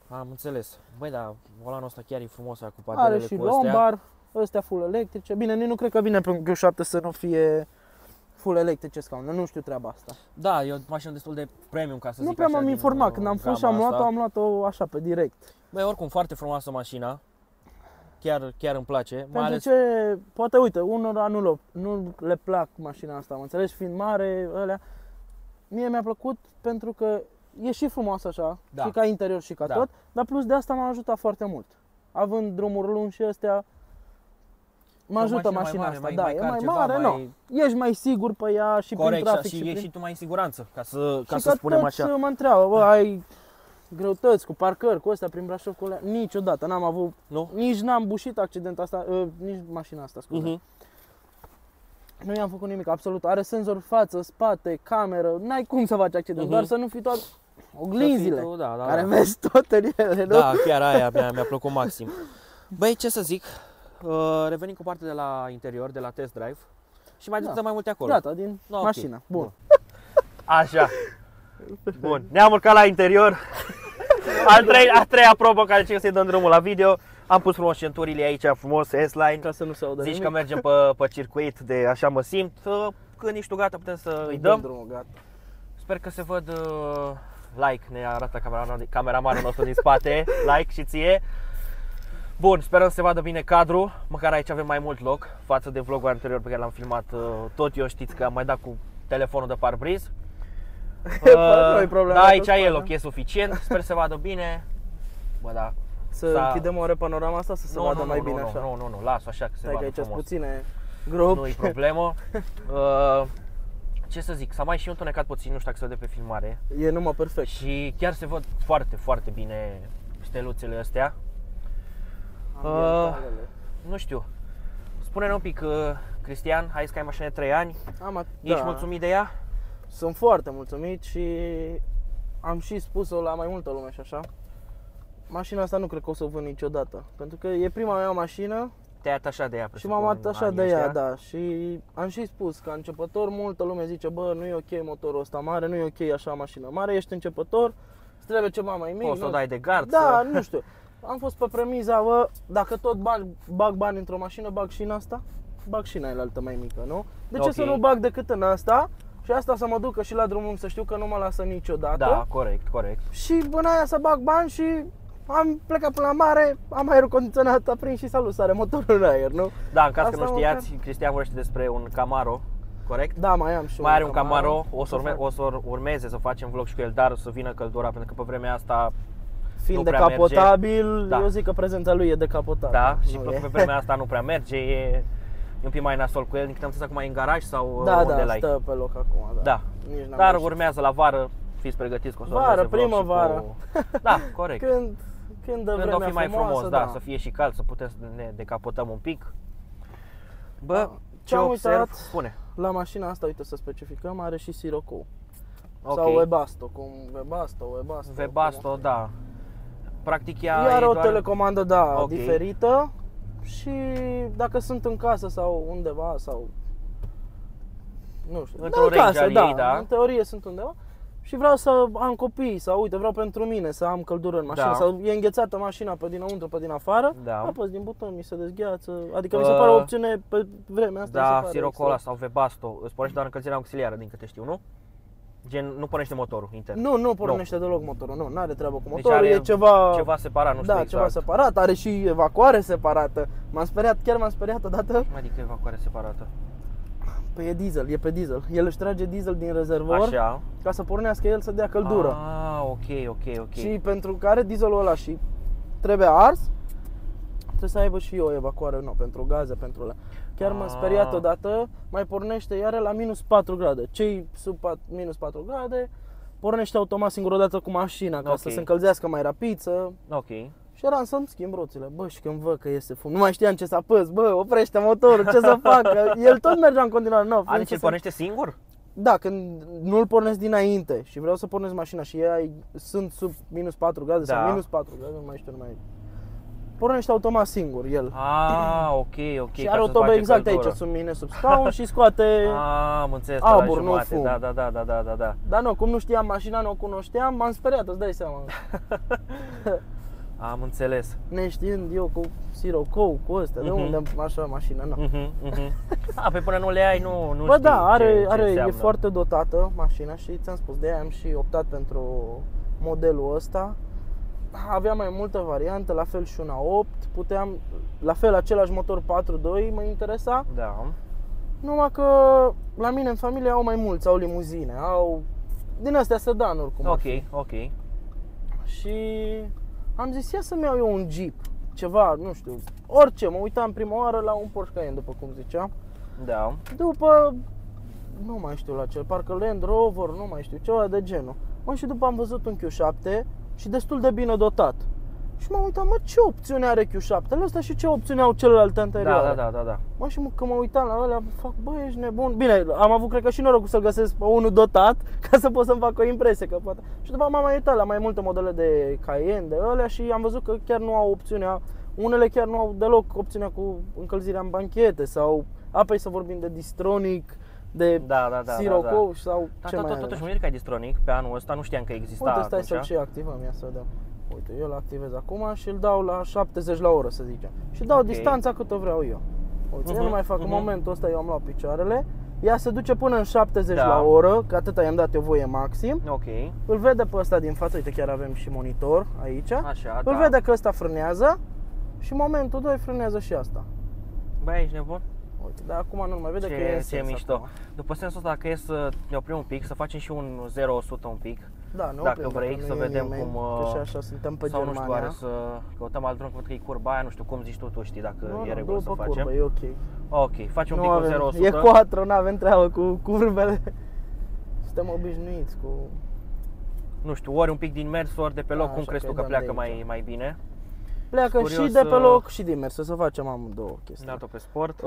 Am înțeles. Băi, da, volanul ăsta chiar e frumos cu Are padelele și cu astea. lombar, ăstea full electrice. Bine, nici nu cred că vine pe un Q7 să nu fie full electrice scaune, nu știu treaba asta. Da, e o mașină destul de premium, ca să zic Nu prea așa, m-am din informat, când am fost și am gama luat-o, așa, pe direct. Băi, oricum, foarte frumoasă mașina. Chiar îmi place. Pentru Mai ales... ce, poate uite, unora nu le plac mașina asta, mă înțelegi, fiind mare, alea. Mie mi-a plăcut pentru că e și frumoasă așa, Da. și ca interior și ca Da. tot, dar plus de asta m-a ajutat foarte mult. Având drumuri lungi și astea, mă ajută mașina asta, da, e mai mare, nu. Ești mai sigur pe ea și prin Corect, trafic și și ești prin... și tu mai în siguranță, ca să Și spunem toți așa. mă întreabă, bă, ai greutăți cu parcări, cu astea prin Brașov, cu alea? Niciodată, n-am avut, Nu? nici n-am bușit accidentul asta, nici mașina asta, scuze. Mhm. Nu i-am făcut nimic, absolut. Are senzor față, spate, cameră, n-ai cum să faci accident, doar să nu fii toate oglinzile, Să fii tu, da, care vezi tot în ele, nu? Da, chiar aia mi-a plăcut maxim. Băi, ce să zic, revenim cu partea de la interior, de la test drive și mai dăm mai multe acolo. Gata, din Ok. mașină, bun. Așa. Bun, ne-am urcat la interior. A treia probă care încerc să-i dăm drumul la video. Am pus frumos centurile aici, frumos, S-Line. Ca să nu se audă Zici nimic. că mergem pe circuit, de așa mă simt. Când ești tu gata, putem să îi Dăm dăm. drumul, gata. Sper că se văd like, ne arată cameramanul nostru din spate, like și ție. Bun, sperăm să se vadă bine cadrul, măcar aici avem mai mult loc față de vlogul anterior pe care l-am filmat. Tot eu știți că am mai dat cu telefonul de parbriz. Nu-i problema Da, aici cu e spate. loc, e suficient, sper să se vadă bine. Bă, da. Să închidem oare panorama asta să se vadă mai bine așa? Nu, las așa că se Stai că vadă aici sunt frumos. puține gropi. Nu-i problemă. Ce să zic, s-a mai și întunecat puțin, nu știu dacă se vede pe filmare. E numai perfect. Și chiar se văd foarte, foarte bine steluțele astea. Ambientalele. Nu știu. Spune-ne un pic, Cristian, hai să ai mașină de 3 ani. Ești mulțumit de ea? Sunt foarte mulțumit și am și spus-o la mai multă lume și așa. Mașina asta nu cred că o să o vând niciodată, pentru că e prima mea mașină Te-ai atașat de ea, și presupun, m-am atașat anii de ea, ăștia? da. Și am și spus că începător multă lume zice, bă, nu e ok motorul ăsta mare, nu e ok așa mașină mare, ești începător, îți trebuie ceva mai mic. Poți să o dai de gard? Da, nu știu. Am fost pe premiza, bă, dacă tot bag bani într-o mașină, bag și în asta, bag și în aia altă mai mică, nu? De ce Ok. să nu bag decât în asta și asta să mă ducă și la drumul să știu că nu mă lasă niciodată. Da, corect. Și până aia să bag bani și am plecat până la mare, am aerul condiționat aprins și salut, sare motorul în aer, nu? Da, în caz că Asta nu știați, Cristian vorbește despre un Camaro, corect? Da, mai am și Mai are un Camaro. Camaro, o să urmeze să facem vlog și cu el, dar o să vină căldura, pentru că pe vremea asta Fiind nu prea merge. decapotabil, Da. eu zic că prezența lui e decapotabil. da, și Nu pe e. vremea asta nu prea merge, e un pic mai nasol cu el, din câte am înțeles acum e în garaj sau Da, unde da, l-ai? stă pe loc acum, da. Da. Nici n-am Dar ieșit. urmează la vară, fiți pregătiți că o să Vară, urmeze vlog și primăvară. Da, corect. Când dă Când vremea o fi mai frumoasă, frumos, da, să fie și cald, să putem să ne decapotăm un pic. Bă, Da. ce Ce-am observ? uitat? Spune. La mașina asta, uite să specificăm, are și Sirocco. Ok. Sau Webasto, Webasto. Webasto, da. Practic ea Are e o doar... telecomandă, da, Ok. diferită. Și dacă sunt în casă sau undeva sau nu știu, Într-un în range casă, al da, ei, da. în teorie sunt undeva și vreau să am copii sau uite, vreau pentru mine să am căldură în mașină, Da. sau e înghețată mașina pe dinăuntru, pe din afară, Da. apăs din buton, mi se dezgheață, adică mi se pare o opțiune pe vremea asta, mi se Da, pare Sirocco ăla extra. sau Webasto, îți pornește doar încălzirea auxiliară, din câte știu, nu? Gen, nu pornește motorul intern. Nu pornește deloc motorul, nu are treabă cu Deci motorul, are e ceva Ceva separat, nu știu da, exact. ceva separat, are și evacuare separată. Chiar m-am speriat odată. Adică evacuare separată. Păi e diesel, e pe diesel. El își trage diesel din rezervor Așa. ca să pornească el să dea căldură. Ah, ok. Și pentru care dieselul ăla și trebuie ars, trebuie să aibă și o evacuare, nu, pentru gaze, pentru ăla. Chiar m-am speriat odată, mai pornește iară la minus 4 grade. Cei sub minus 4 grade pornește automat singur odată cu mașina ca Ok. să se încălzească mai rapid, să... Ok. Și eram să-mi schimb roțile, bă, și când văd că iese fum, nu mai știam ce să apăs, bă, oprește motorul, ce să fac, el tot mergea în continuare, nu. Adică îl pornește singur? Da, când nu-l pornesc dinainte și vreau să pornesc mașina și ei sunt sub minus 4 grade Da. sau minus 4 grade, nu mai știu, nu mai pornește automat singur el. Ok. Și are o tobă exact aici sub mine, sub scaun și scoate am înțeles, abur, nu fum. Da. Dar nu, cum nu știam mașina, nu o cunoșteam, m-am speriat, îți dai seama. Am înțeles. Neștiind eu cu Sirocco, cu ăstea, de unde așa mașina, nu. Pe până nu le ai, nu Bă, știi da, ce e foarte dotată mașina și ți-am spus, de aia am și optat pentru modelul ăsta. Aveam mai multă variantă, la fel și una 8, puteam, la fel același motor 4.2 mă interesa. Da. Numai că la mine în familie au mai mulți, au limuzine, au din astea sedanuri cum ar fi. Ok. Și am zis, ia să-mi iau eu un Jeep, ceva, nu știu, orice, mă uitam prima oară la un Porsche Cayenne, după cum ziceam. Da. După, nu mai știu la ce, parcă Land Rover, nu mai știu, ceva de genul. Și după am văzut un Q7 și destul de bine dotat. Și m-am uitat, ce opțiune are Q7-ul ăsta și ce opțiune au celelalte anterioare. Da. Și când mă uitam la alea, fac, ești nebun. Bine, am avut cred că și norocul să-l găsesc pe unul dotat, ca să pot să-mi fac o impresie că poate. Și după m-am mai uitat la mai multe modele de Cayenne, de alea și am văzut că chiar nu au opțiunea, unele chiar nu au deloc opțiunea cu încălzirea în banchete sau apoi să vorbim de Distronic, de Sirocco sau ce mai are. Totuși mă că ai Distronic pe anul ăsta, nu știam că exista. Uite, stai să-l și activăm, ia să vedem. Uite, eu îl activez acum și îl dau la 70 la oră, să zicem. Și dau distanța cât o vreau eu. Uite, eu nu mai fac în momentul ăsta, eu am luat picioarele. Ea se duce până în 70 la oră, că atâta i-am dat eu voie maxim. Îl vede pe ăsta din față, uite, chiar avem și monitor aici. Așa, îl vede că ăsta frânează și în momentul 2 frânează și asta. Băi, ești nebun? Uite, dar acum nu mai vede că e în sens mișto. acum. După sensul ăsta, dacă e să ne oprim un pic, să facem și un 0-100 un pic. Da, ne dacă oprim, vrei, să vedem nimeni, cum... Că și așa suntem pe sau Germania. nu știu, oare să căutăm alt drum, că e curba aia, nu știu, cum zici tu știi dacă e regulă să facem. Curbă, e ok. Ok, facem un pic cu 0-100. E 4, nu avem treabă cu curbele. Suntem obișnuiți cu... Nu știu, ori un pic din mers, ori de pe loc, cum crezi tu că pleacă mai bine? Pleacă și de pe loc și din mers, să facem amândouă chestii. Dat-o pe sport.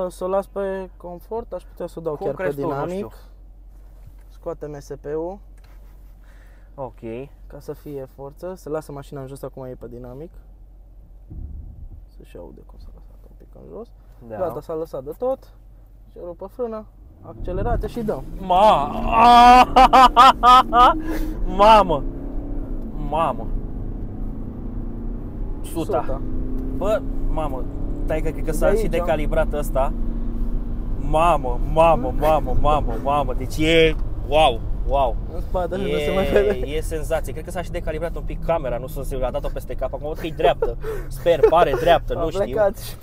Să o las pe confort, aș putea să o dau chiar pe dinamic. Scoatem SP-ul. Ok. Ca să fie forță, să lasă mașina în jos, acum e pe dinamic. Să-și aude cum s-a lăsat un pic în jos. Gata, s-a lăsat de tot. Și rupă frână, accelerate și dăm. Mamă! 100. Bă, mamă, stai că cred că s-a și decalibrat ăsta. Mamă, deci e wow. În spate nu se mai vede. E senzație. Cred că s-a și decalibrat un pic camera, nu sunt sigur, a dat-o peste cap. Acum văd că e dreaptă. Sper, pare dreaptă, nu știu.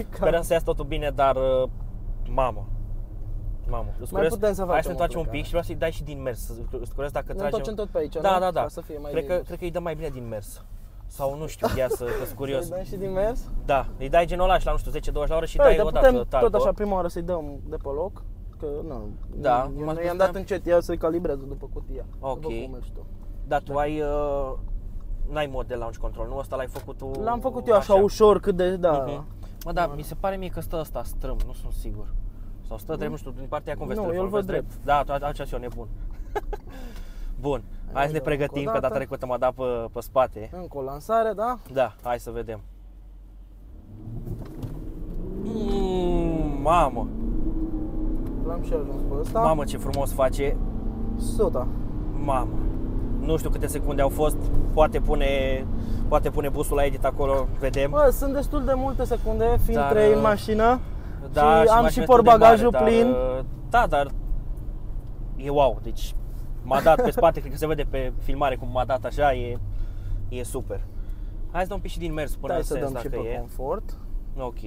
Sperăm să iasă totul bine, dar mamă. Mai putem să facem. Hai să întoarcem un pic și vreau să-i dai și din mers. Îți curez dacă tragem. Întoarcem tot pe aici, da. Ca să fie mai bine. Cred că îi dăm mai bine din mers. Sau nu știu, ia să-s curios. Să-i dai și din mers? Da, îi dai genul ăla și la, nu știu, 10-20 la oră și dai o dată talco. Tot așa prima oară să-i dăm de pe loc. Că eu i-am dat încet, ea să-i calibrează după cutia. Ok. După cum mergi tu. Dar tu n-ai mod de launch control, nu? Ăsta l-ai făcut tu? L-am făcut eu așa ușor, cât de, da. Mă, da, mi se pare mie că stă ăsta strâm, nu sunt sigur. Sau stă drept, nu știu, din partea cum vezi telefonul. Nu, eu îl văd drept. Da, așa și eu nebun. Bun, hai să ne pregătim, că data trecută m-a dat pe spate. Încă o lansare, da? Da, hai să vedem. Mamă! L-am și ajuns pe ăsta. Mamă, ce frumos face. 100. Mamă. Nu știu câte secunde au fost. Poate pune busul la edit acolo, vedem. Bă, sunt destul de multe secunde, fiind 3 în mașină. Da, și am și portbagajul plin. Da, dar e wow, deci m-a dat pe spate, cred că se vede pe filmare cum m-a dat așa, e super. Hai să dăm un pic și din mers până în sens dacă e. Să dăm și pe confort. Ok.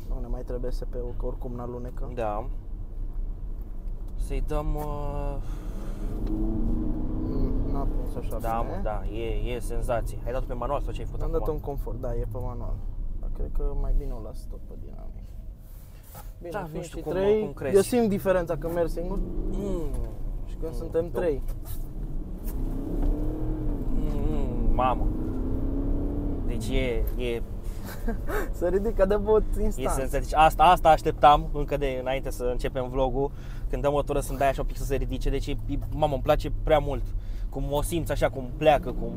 Nu ne mai trebuie SP-ul, că oricum n-alunecă. Da. Să-i dăm... N-a pus așa da, bine. Da, e senzație. Ai dat-o pe manual sau ce ai făcut acum? Am dat-o în confort, da, e pe manual. Dar cred că mai bine o las tot pe dinamic. Bine, da, nu știu cum crezi. Eu simt diferența când merg singur și când suntem 3. Mamă. Deci e se ridică de bot instant. Deci asta așteptam încă de înainte să începem vlogul. Când dăm o tură să-mi dai așa un pic să se ridice. Deci, mamă, îmi place prea mult. Cum o simți așa, cum pleacă, cum...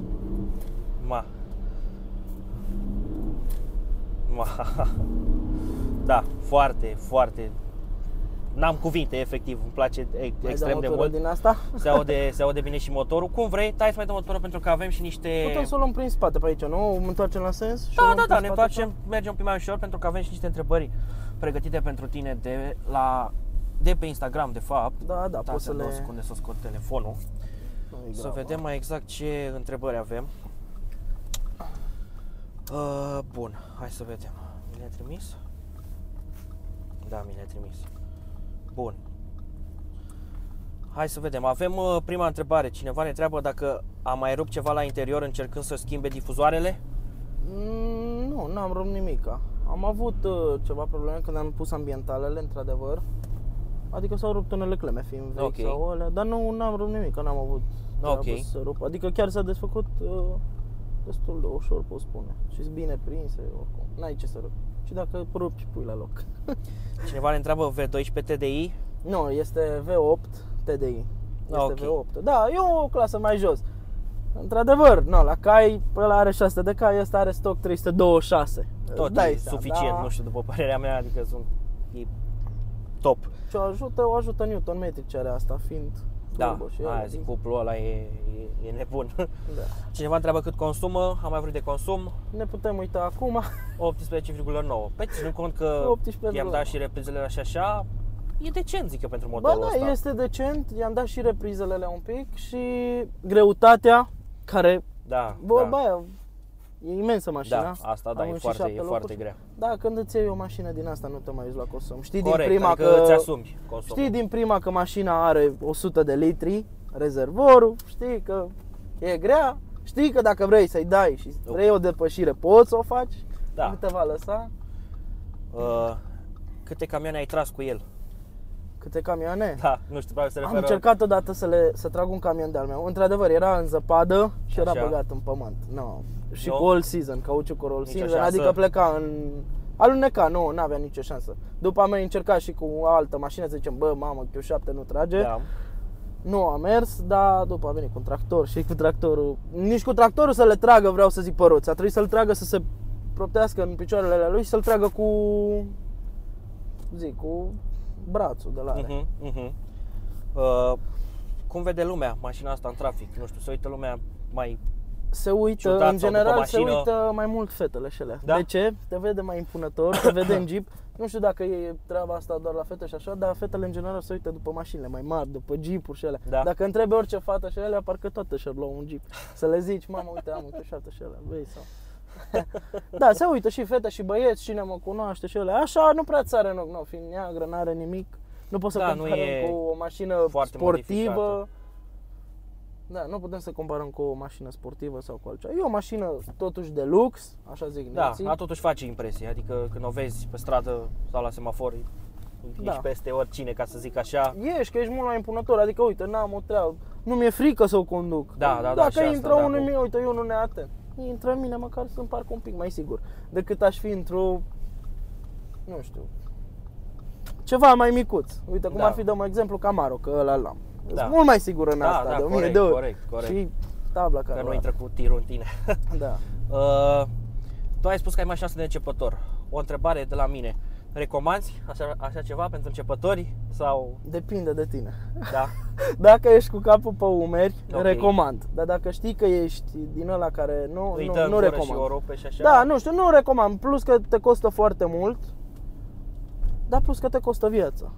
Da, foarte, foarte. N-am cuvinte, efectiv, îmi place extrem de mult. Din asta? Se aude bine și motorul. Cum vrei, tai să mai dăm motorul pentru că avem și niște... Putem să o luăm prin spate pe aici, nu? Mă întoarcem la sens? Da, ne întoarcem, mergem un pic mai ușor pentru că avem și niște întrebări pregătite pentru tine de pe Instagram, de fapt. Da, poți să le... 2 secunde să scot telefonul. Să vedem mai exact ce întrebări avem. Bun, hai să vedem. Mi le-a trimis? Da, mi le-a trimis. Bun. Hai să vedem. Avem prima întrebare. Cineva ne întreabă dacă a mai rupt ceva la interior încercând să schimbe difuzoarele? Nu, n-am rupt nimica. Am avut ceva probleme când am pus ambientalele, într-adevăr. Adică s-au rupt unele cleme fiind vechi sau alea, dar n-am rupt nimic, n-am avut să rup. Adică chiar s-a desfăcut destul de ușor, pot spune. Și-s bine prinse, oricum. N-ai ce să rupi. Și dacă rupi, pui la loc. Cineva ne întreabă V12 TDI? Nu, este V8 TDI. Este V8. Da, e o clasă mai jos. Într-adevăr, la cai, ăla are 600 de cai, ăsta are stock 326. Tot e suficient, nu știu, după părerea mea, adică e top. Și o ajută Newton-metric ce are asta, fiind turbo și aia zic, cuplul ăla e nebun. Da. Cineva întreabă cât consumă, am mai vrut de consum. Ne putem uita acum. 18,9. Păi ținând cont că i-am dat și reprizele și așa, e decent, zic eu, pentru motorul ăsta. Da, este decent, i-am dat și reprizele un pic și greutatea care, aia, e imensă mașina. Da, asta e foarte grea. Da, când îți iei o mașină din asta nu te mai uiți la consum. Știi corect, din prima adică îți asumi consumul. Știi din prima că mașina are 100 de litri, rezervorul, știi că e grea, știi că dacă vrei să-i dai și vrei o depășire poți să o faci, nu te va lăsa. Câte camioane ai tras cu el? Câte camioane? Da, nu știu, probabil se referă... Am încercat odată să trag un camion de-al meu. Într-adevăr, era în zăpadă și era băgat în pământ. Și cu all season, cauciuc cu all season, adică pleca în... Aluneca, nu avea nicio șansă. După am mai încercat și cu o altă mașină, să zicem, mamă, Q7 nu trage. Da. Nu a mers, dar după a venit cu un tractor și cu tractorul... Nici cu tractorul să le tragă, vreau să zic, pe roți. A trebuit să-l tragă să se proptească în picioarele lui și să-l tragă cu brațul de la are. Cum vede lumea mașina asta în trafic? Nu știu, se uită lumea mai... Se uită, în general se uită mai mult fetele și alea. Da? De ce? Te vede mai impunător, te vede în Jeep. Nu știu dacă e treaba asta doar la fete și așa, dar fetele în general se uită după mașinile mai mari, după Jeep-uri și alea. Da. Dacă întrebi orice fată și alea, parcă toate și-ar lua un Jeep. Să le zici, mamă, uite, am un Q7 și alea, vei sau... Da, se uită și fete și băieți, cine mă cunoaște și alea. Așa, nu prea țare în ochi, fiind neagră, n-are nimic. Nu poți să comparăm cu o mașină sportivă. Da, nu putem să comparăm cu o mașină sportivă sau cu altceva. E o mașină totuși de lux, așa zic. Da, dar totuși face impresie, adică când o vezi pe stradă sau la semafor, ești peste oricine, ca să zic așa. Ești mult mai impunător, adică uite, n-am o treabă, nu mi-e frică să o conduc. Dacă intră unul în mine, uite, eu nu neatent. Intră în mine măcar să împarc un pic mai sigur decât aș fi într-o, nu știu, ceva mai micuț. Uite cum ar fi, dăm exemplu, Camaro, că ăla l-am. Sunt mult mai sigur în asta, de 1000 de ori. Corect. Și tabla care nu intră cu tirul în tine. Da. Tu ai spus că ai mașina asta de începător. O întrebare de la mine. Recomanzi așa ceva pentru începători sau? Depinde de tine. Da. Dacă ești cu capul pe umeri, recomand. Dar dacă știi că ești din ăla care nu recomand. Și o rupe și așa? Da, nu știu, nu recomand. Plus că te costă foarte mult. Dar plus că te costă viața.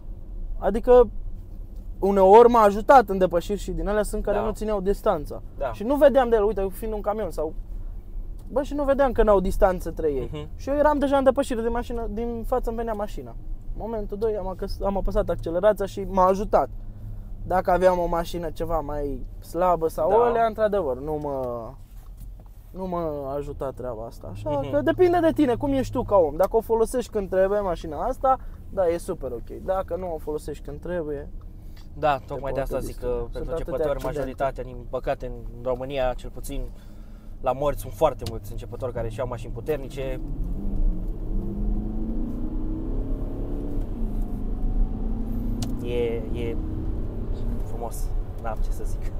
Adică uneori m-a ajutat în depășiri și din alea sunt care nu țineau distanța. Da. Și nu vedeam de el, uite, fiind un camion sau... și nu vedeam că n-au distanță între ei. Și eu eram deja în depășire de mașină, din față îmi venea mașina. Momentul 2 am apăsat accelerația și m-a ajutat. Dacă aveam o mașină ceva mai slabă sau alea, într-adevăr, nu mă ajuta treaba asta. Așa că depinde de tine, cum ești tu ca om. Dacă o folosești când trebuie mașina asta, da, e super ok. Dacă nu o folosești când trebuie... Da, tocmai de asta zic că pentru începători majoritatea, din păcate în România cel puțin, la morți sunt foarte mulți începători care și-au mașini puternice. E frumos. n-am ce să zic.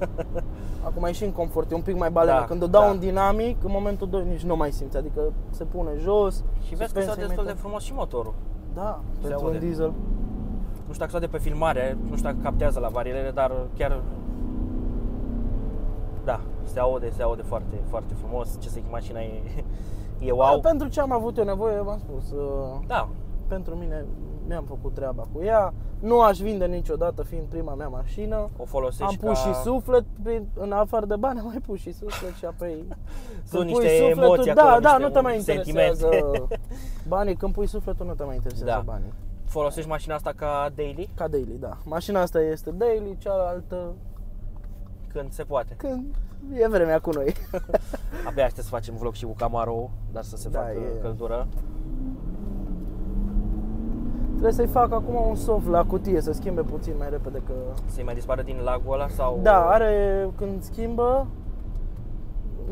Acum e și în confort, e un pic mai balenă. Da, Când o dau da. în dinamic, în momentul 2 nici nu mai simți, adică se pune jos. Și vezi că suspensia se destul de imediat. frumos și motorul. Da, Se pentru aude. un diesel. Nu știu dacă se aude pe filmare, nu știu dacă captează la variere, dar chiar... Da, se aude foarte, foarte frumos. Ce să zic, mașina e wow. Pentru ce am avut eu nevoie, v-am spus. Da, Pentru mine mi-am făcut treaba cu ea. Nu aș vinde niciodată, fiind prima mea mașină. o folosești Am pus ca... și suflet, în afară de bani am mai pus și suflet și apoi... Sunt când pui niște sufletul, emoții acolo, da, niște nu te mai interesează sentimente. banii, când pui sufletul nu te mai interesează Da. banii. Folosești mașina asta ca daily Ca daily, da. Mașina asta este daily, cealaltă când se poate. când e vremea cu noi. Abia aștept să facem vlog și cu Camaro, dar să se Da, facă e- căldură. Trebuie să-i fac acum un soft la cutie, să schimbe puțin mai repede că... Să-i mai dispară din lagul ăla sau... Da, are, când schimbă,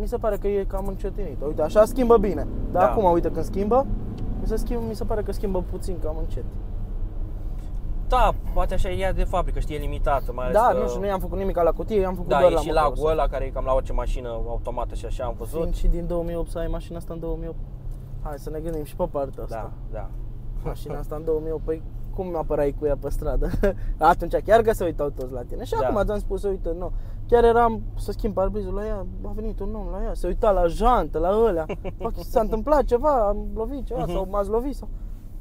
mi se pare că e cam încetinită. Uite, așa schimbă bine. Dar Da. acum, uite, când schimbă, mi se pare că schimbă puțin cam încet. Da, poate așa e ea de fabrică, știi, e limitată, mai ales Da, că... nu știu, nu i-am făcut nimic la cutie, i-am făcut Da, doar e la și motor. lagul ăla care e cam la orice mașină automată și așa am văzut. Fiind și din 2008 să ai mașina asta în 2008. Hai să ne gândim și pe partea asta. Da, da. Mașina asta în 2008, păi cum apărai cu ea pe stradă? Atunci chiar că se uitau toți la tine. Și Da. acum ți-am spus, uite, nu. Chiar eram să schimb parbrizul la ea, a venit un om la ea, se uita la jantă, la ălea. S-a întâmplat ceva, am lovit ceva sau m-ați lovit sau...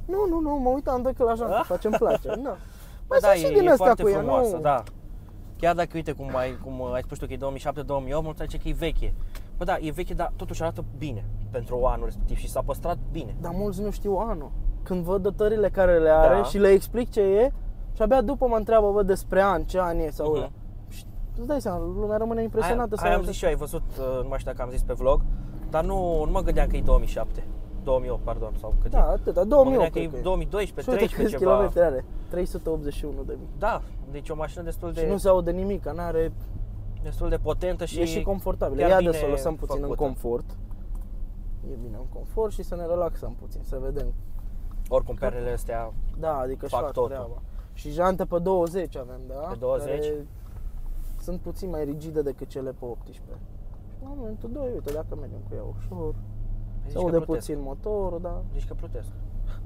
Nu, mă uitam de că la jantă, face îmi place. Nu. Păi Da, sunt și din e astea foarte cu ea, frumoasă, nu. da. Chiar dacă, uite, cum ai spus tu că e 2007-2008, mulți zice că e veche. Bă, da, e veche, dar totuși arată bine pentru anul respectiv și s-a păstrat bine. Dar mulți nu știu anul. Când văd dotările care le are Da. și le explic ce e, și abia după mă întreabă, bă, despre an, ce an e sau ăla. Și îți dai seama, lumea rămâne impresionată. Aia am zis și eu, ai văzut, nu mai știu dacă am zis pe vlog, dar nu mă gândeam că e 2007. 2008, pardon, sau cât Da, e. atâta, Mă 2008 gândeam că cred e 2012, Și uite 13 câți ceva. kilometri are, 381 de mii. Da, deci o mașină destul Și de, nu se aude nimic, n-are, destul de potentă și e și confortabil. chiar Ia de bine să o lăsăm puțin făcută. în confort. E bine în confort și să ne relaxăm puțin, să vedem. Oricum perele astea, Da, adică Fac și fac totul. treaba. Și jante pe 20 avem, da? Pe 20? Care sunt puțin mai rigide decât cele pe 18. Și la momentul 2, uite, dacă mergem cu ea ușor, se zici că aude plutesc. puțin motorul, da. Zici că plutesc.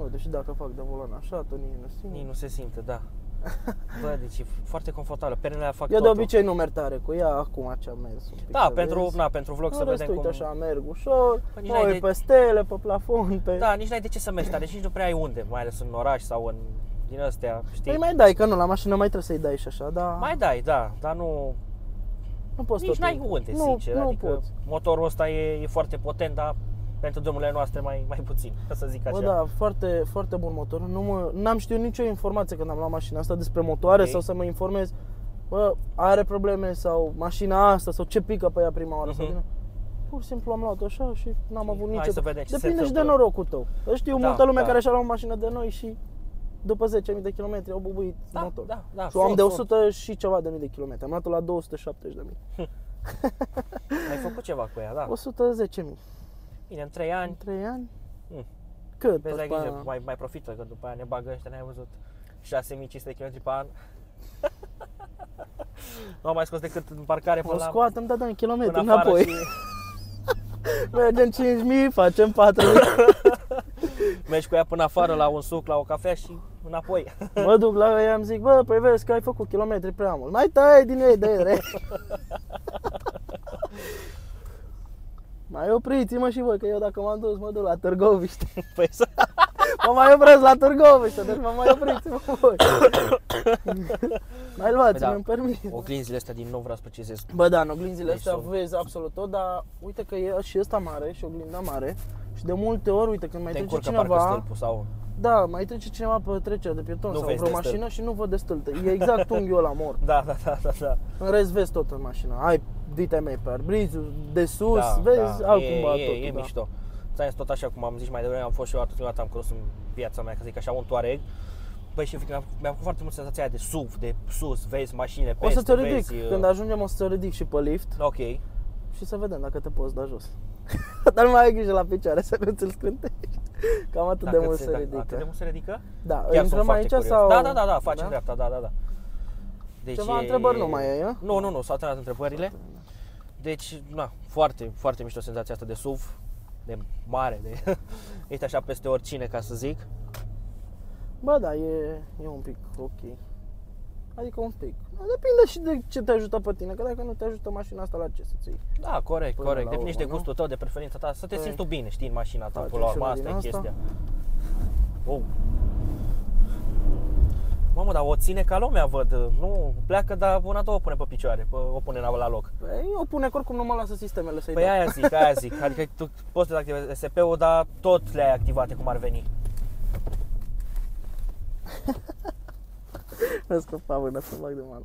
Uite, și dacă fac de volan așa, tot nici nu simt. Nici nu se simte, da. Bă, deci e foarte confortabilă. Pernele alea fac Eu de totul. obicei nu merg tare cu ea, acum ce am mers un pic Da, să pentru, vezi. pentru vlog să În rest, vedem uite, cum... așa, merg ușor, Păi nici mă n-ai uit de- pe stele, pe plafon, pe... Da, nici n-ai de ce să mergi tare, nici nu prea ai unde, mai ales în oraș sau în din astea, știi? Păi mai dai, că nu, la mașină mai trebuie să-i dai și așa, dar Mai dai, da, dar nu, nu poți nici tot n-ai timpul. unde, nu, sincer, nu adică poți. motorul ăsta e foarte potent, dar pentru drumurile noastre mai puțin, ca să zic așa. Bă, da, foarte, foarte bun motor. N-am știut nicio informație când am luat mașina asta despre motoare Ok. sau să mă informez. Bă, are probleme sau mașina asta sau ce pică pe ea prima oară sau Mhm. bine. Pur și simplu am luat așa și n-am avut Hai nicio... să vedem ce se Depinde și de întâmplă. norocul tău. Că știu Da, multă lume da. care și-a luat o mașină de noi și după 10.000 de kilometri au bubuit Da, motor. da, da, Și eu am sunt, de sunt. 100 și ceva de mii de kilometri. Am luat-o la 270 de mii. Ai făcut ceva cu ea, da. 110 mii. Bine, în 3 ani, În 3 ani? Mm. Cât? vezi, ai După grijă, aia? mai profită, că după aia ne bagă ăștia, n-ai văzut 6500 km pe an. Nu am mai scos decât în parcare O până la, scoatem, da, în kilometri până afară înapoi. și Mergem 5.000, facem 4.000. mergi cu ea până afară la un suc, la o cafea și înapoi. Mă duc la ea, îmi zic, bă, păi vezi că ai făcut kilometri prea mult. Mai tai din ei de ele. Mai opriți-mă și voi, că eu dacă m-am dus, mă duc la Târgoviște. Păi să... Mă mai opresc la Târgoviște, deci mă mai opriți-mă voi. Mai luați-mi Păi da. în permis. Oglinzile astea din nou vreau să precizez. Bă, da, în oglinzile Deci astea sunt- vezi absolut tot, dar uite că e și ăsta mare și oglinda mare. Și de multe ori, uite, când mai Te trece încurcă parcă cineva, stâlpul sau... da, mai trece cineva pe trecere de pieton Nu sau vezi vreo de mașină stâlp. și nu văd de stâltă. E exact unghiul ăla mor. Da, da, da, da, da. În rest vezi tot în mașină. Ai dita mei pe arbrizul, de sus, vezi altcumva totul. e da. mișto. Ți-am zis tot așa cum am zis mai devreme, am fost și eu atât dată am curs în viața mea, ca zic așa, un Touareg. Băi, și mi-am făcut foarte mult senzația aia de SUV, de sus, vezi mașinile O peste, să te ridic, vezi... când ajungem o să te ridic și pe lift Ok. și să vedem dacă te poți da jos. Dar nu mai ai grijă la picioare să nu ți-l scântești. Cam atât de mult se ridică. Atât de mult se ridică? Da, Chiar sunt intrăm foarte aici curios. sau... Da, facem dreapta, da. Deci Ceva întrebări nu mai e, Nu, s-au terminat întrebările. Deci, na, foarte, foarte mișto senzația asta de SUV, de mare, de ești așa peste oricine, ca să zic. Bă, da, e un pic ok. Adică un pic. Depinde și de ce te ajută pe tine, că dacă nu te ajută mașina asta, la ce să-ți iei? Da, corect. Depinde urmă, și de nu? gustul tău, de preferința ta, să te simți tu bine, știi, în mașina ta, Facem până la și urmă, una asta din e asta. chestia. Wow. Mamă, dar o ține ca lumea, văd. Nu, pleacă, dar una două pune pe picioare, o pune la loc. Păi, o pune că oricum nu mă lasă sistemele să-i Păi dau. aia zic. Adică tu poți să activezi SP-ul, dar tot le-ai activate cum ar veni. Mă scăpa până să bag de mână.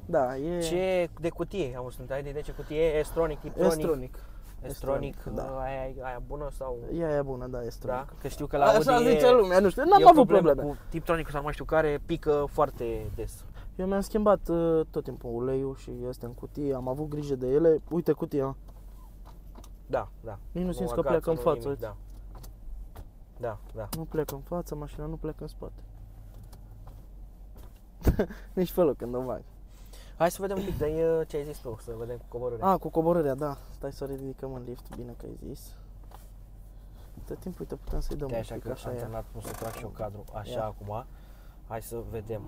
Da, e... Ce de cutie? Am văzut, ai de ce cutie e? S-Tronic, Tiptronic? S-Tronic, da. Aia bună sau? E bună, da, S-Tronic. Da? Că știu că la Audi așa zice lumea, nu știu, e n-am o avut problemă probleme. cu Tiptronic sau nu mai știu care, pică foarte des. Eu mi-am schimbat tot timpul uleiul și este în cutie, am avut grijă de ele. Uite cutia. Da. Nici nu simți că agață, pleacă în nu față, nimic, uite. Da. Nu pleacă în față, mașina nu pleacă în spate. Nici pe loc când o bagi. Hai să vedem un pic de ce ai zis tu, să vedem cu coborârea. Cu coborârea, da. Stai să o ridicăm în lift, bine că ai zis. Tot timpul, uite, putem să-i dăm De un așa pic, că așa am e. terminat, nu să trag și eu cadru așa Ia. acum. Hai să vedem.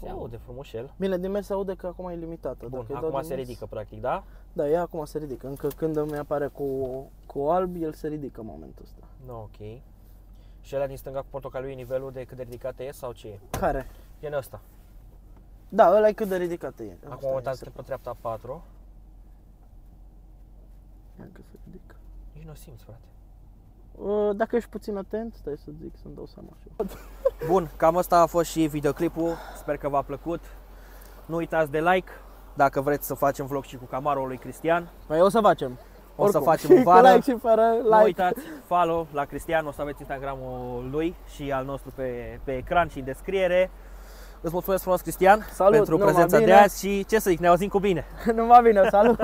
Se aude frumoșel. Bine, din mers se aude că acum e limitată. Bun, Dacă îi dau acum din se mers- ridică practic, da? Da, ea acum se ridică. Încă când îmi apare cu alb, el se ridică în momentul ăsta. No, ok. Și ăla din stânga cu portocaliu e nivelul de cât de ridicat e sau ce e? Care? E în ăsta. Da, ăla e cât de ridicată e. Acum am uitat pe treapta 4. Ia că se ridică. Nici nu o simți, frate. Dacă ești puțin atent, stai să zic, să-mi dau seama și eu. Bun, cam asta a fost și videoclipul. Sper că v-a plăcut. Nu uitați de like dacă vreți să facem vlog și cu Camaro-ul lui Cristian. Păi o să facem. O să Oricum. facem în Cu vară. like și fără like. Nu uitați, follow la Cristian, o să aveți Instagramul lui și al nostru pe ecran și în descriere. Îți mulțumesc frumos, Cristian, Salut, pentru numai prezența bine. de azi și ce să zic, ne auzim cu bine. Numai bine, salut!